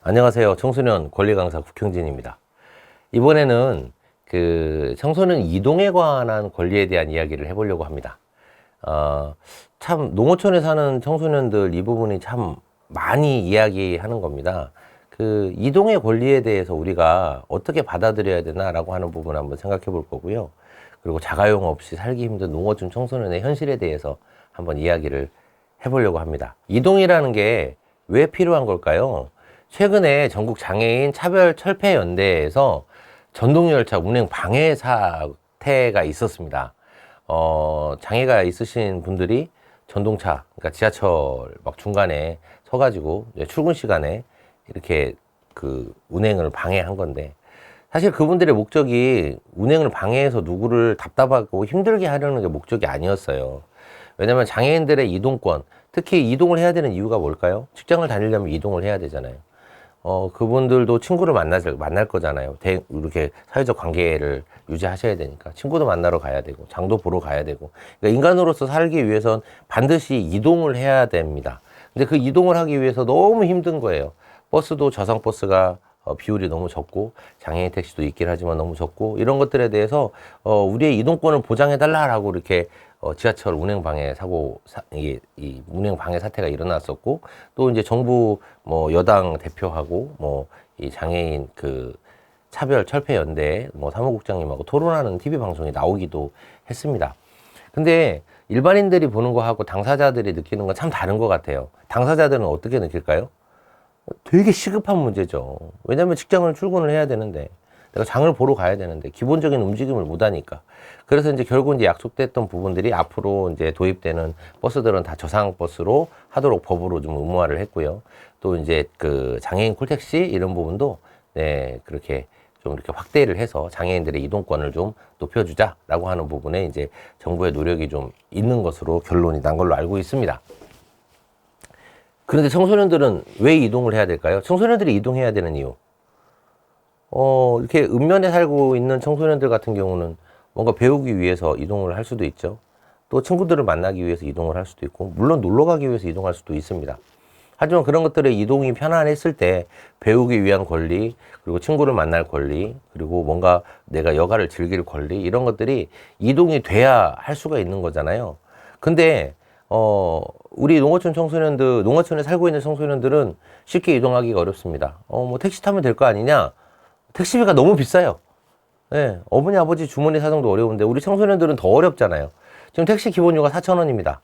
안녕하세요. 청소년 권리 강사 국형진입니다. 이번에는 청소년 이동에 관한 권리에 대한 이야기를 해보려고 합니다. 참 농어촌에 사는 청소년들 이 부분이 참 많이 이야기하는 겁니다. 그 이동의 권리에 대해서 우리가 어떻게 받아들여야 되나라고 하는 부분 한번 생각해 볼 거고요. 그리고 자가용 없이 살기 힘든 농어촌 청소년의 현실에 대해서 한번 이야기를 해보려고 합니다. 이동이라는 게 왜 필요한 걸까요? 최근에 전국 장애인 차별철폐연대에서 전동열차 운행 방해 사태가 있었습니다. 장애가 있으신 분들이 전동차, 그러니까 지하철 막 중간에 서가지고 출근 시간에 이렇게 운행을 방해한 건데, 사실 그분들의 목적이 운행을 방해해서 누구를 답답하고 힘들게 하려는 게 목적이 아니었어요. 왜냐면 장애인들의 이동권, 특히 이동을 해야 되는 이유가 뭘까요? 직장을 다니려면 이동을 해야 되잖아요. 그분들도 친구를 만날 거잖아요. 이렇게 사회적 관계를 유지하셔야 되니까. 친구도 만나러 가야 되고, 장도 보러 가야 되고. 그러니까 인간으로서 살기 위해선 반드시 이동을 해야 됩니다. 근데 그 이동을 하기 위해서 너무 힘든 거예요. 버스도 저상버스가 비율이 너무 적고, 장애인 택시도 있긴 하지만 너무 적고, 이런 것들에 대해서, 우리의 이동권을 보장해달라라고 이렇게 지하철 운행 방해 이 운행 방해 사태가 일어났었고, 또 이제 정부 여당 대표하고 이 장애인 차별 철폐 연대 사무국장님하고 토론하는 TV 방송에 나오기도 했습니다. 근데 일반인들이 보는 거하고 당사자들이 느끼는 건 참 다른 것 같아요. 당사자들은 어떻게 느낄까요? 되게 시급한 문제죠. 왜냐면 직장을 출근을 해야 되는데, 내가 장을 보러 가야 되는데 기본적인 움직임을 못 하니까. 그래서 이제 결국 이제 약속됐던 부분들이 앞으로 이제 도입되는 버스들은 다 저상 버스로 하도록 법으로 좀 의무화를 했고요. 또 이제 장애인 콜택시 이런 부분도 그렇게 좀 이렇게 확대를 해서 장애인들의 이동권을 좀 높여주자라고 하는 부분에 이제 정부의 노력이 좀 있는 것으로 결론이 난 걸로 알고 있습니다. 그런데 청소년들은 왜 이동을 해야 될까요? 청소년들이 이동해야 되는 이유. 이렇게 읍면에 살고 있는 청소년들 같은 경우는 뭔가 배우기 위해서 이동을 할 수도 있죠. 또 친구들을 만나기 위해서 이동을 할 수도 있고, 물론 놀러 가기 위해서 이동할 수도 있습니다. 하지만 그런 것들의 이동이 편안했을 때 배우기 위한 권리, 그리고 친구를 만날 권리, 그리고 뭔가 내가 여가를 즐길 권리, 이런 것들이 이동이 돼야 할 수가 있는 거잖아요. 근데 우리 농어촌에 살고 있는 청소년들은 쉽게 이동하기가 어렵습니다. 택시 타면 될 거 아니냐? 택시비가 너무 비싸요. 네, 어머니, 아버지, 주머니 사정도 어려운데 우리 청소년들은 더 어렵잖아요. 지금 택시 기본료가 4,000원입니다.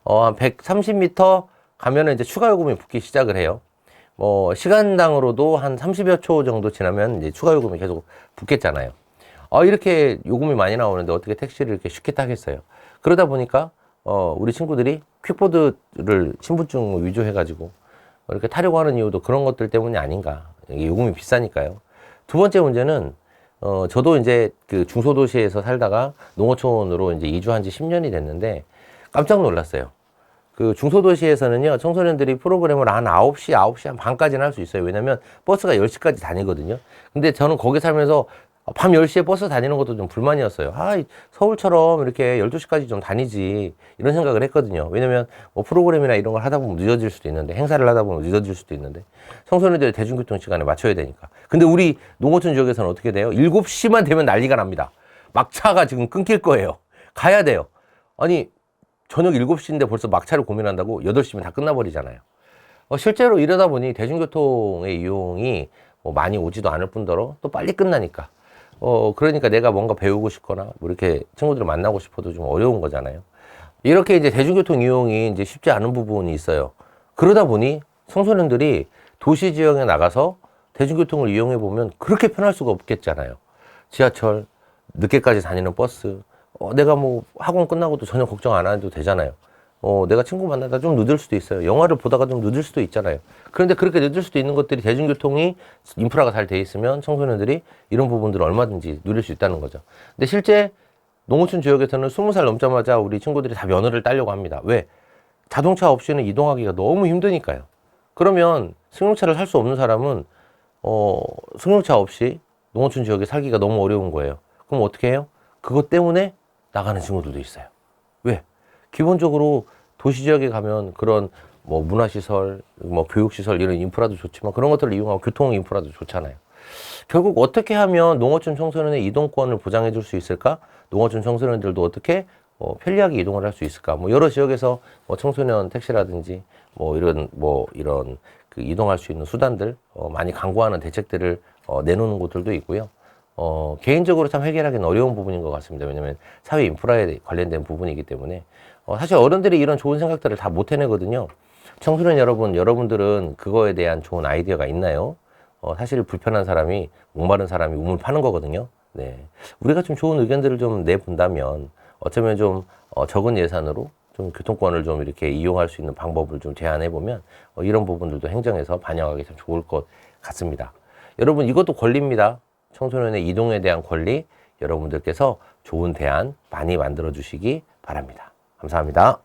한 130m 가면은 이제 추가 요금이 붙기 시작을 해요. 시간당으로도 한 30여 초 정도 지나면 이제 추가 요금이 계속 붙겠잖아요. 이렇게 요금이 많이 나오는데 어떻게 택시를 이렇게 쉽게 타겠어요? 그러다 보니까 우리 친구들이 퀵보드를 신분증 위조해가지고 이렇게 타려고 하는 이유도 그런 것들 때문이 아닌가. 이게 요금이 비싸니까요. 두 번째 문제는, 저도 이제 중소도시에서 살다가 농어촌으로 이제 이주한 지 10년이 됐는데 깜짝 놀랐어요. 중소도시에서는요, 청소년들이 프로그램을 한 9시 한 반까지는 할 수 있어요. 왜냐면 버스가 10시까지 다니거든요. 근데 저는 거기 살면서 밤 10시에 버스 다니는 것도 좀 불만이었어요. 서울처럼 이렇게 12시까지 좀 다니지. 이런 생각을 했거든요. 왜냐면 프로그램이나 이런 걸 하다 보면 늦어질 수도 있는데, 행사를 하다 보면 늦어질 수도 있는데, 청소년들의 대중교통 시간에 맞춰야 되니까. 근데 우리 농어촌 지역에서는 어떻게 돼요? 7시만 되면 난리가 납니다. 막차가 지금 끊길 거예요. 가야 돼요. 아니, 저녁 7시인데 벌써 막차를 고민한다고 8시면 다 끝나버리잖아요. 실제로 이러다 보니 대중교통의 이용이 많이 오지도 않을 뿐더러 또 빨리 끝나니까. 그러니까 내가 뭔가 배우고 싶거나 이렇게 친구들을 만나고 싶어도 좀 어려운 거잖아요. 이렇게 이제 대중교통 이용이 이제 쉽지 않은 부분이 있어요. 그러다 보니 청소년들이 도시 지역에 나가서 대중교통을 이용해 보면 그렇게 편할 수가 없겠잖아요. 지하철, 늦게까지 다니는 버스, 내가 학원 끝나고도 전혀 걱정 안 해도 되잖아요. 내가 친구 만나다 좀 늦을 수도 있어요. 영화를 보다가 좀 늦을 수도 있잖아요. 그런데 그렇게 늦을 수도 있는 것들이 대중교통이 인프라가 잘 돼 있으면 청소년들이 이런 부분들을 얼마든지 누릴 수 있다는 거죠. 근데 실제 농어촌 지역에서는 20살 넘자마자 우리 친구들이 다 면허를 따려고 합니다. 왜? 자동차 없이는 이동하기가 너무 힘드니까요. 그러면 승용차를 살 수 없는 사람은 승용차 없이 농어촌 지역에 살기가 너무 어려운 거예요. 그럼 어떻게 해요? 그것 때문에 나가는 친구들도 있어요. 왜? 기본적으로 도시 지역에 가면 그런 뭐 문화시설, 뭐 교육시설 이런 인프라도 좋지만 그런 것들을 이용하면 교통 인프라도 좋잖아요. 결국 어떻게 하면 농어촌 청소년의 이동권을 보장해 줄 수 있을까? 농어촌 청소년들도 어떻게 편리하게 이동을 할 수 있을까? 뭐 여러 지역에서 뭐 청소년 택시라든지 뭐 이런 그 이동할 수 있는 수단들 많이 강구하는 대책들을 내놓는 곳들도 있고요. 개인적으로 참 해결하기는 어려운 부분인 것 같습니다. 왜냐하면 사회 인프라에 관련된 부분이기 때문에 사실 어른들이 이런 좋은 생각들을 다 못 해내거든요. 청소년 여러분, 여러분들은 그거에 대한 좋은 아이디어가 있나요? 사실 불편한 사람이, 목마른 사람이 우물 파는 거거든요. 네. 우리가 좀 좋은 의견들을 좀 내본다면 어쩌면 좀 적은 예산으로 좀 교통권을 좀 이렇게 이용할 수 있는 방법을 좀 제안해 보면 이런 부분들도 행정에서 반영하기 참 좋을 것 같습니다. 여러분, 이것도 권리입니다. 청소년의 이동에 대한 권리, 여러분들께서 좋은 대안 많이 만들어 주시기 바랍니다. 감사합니다.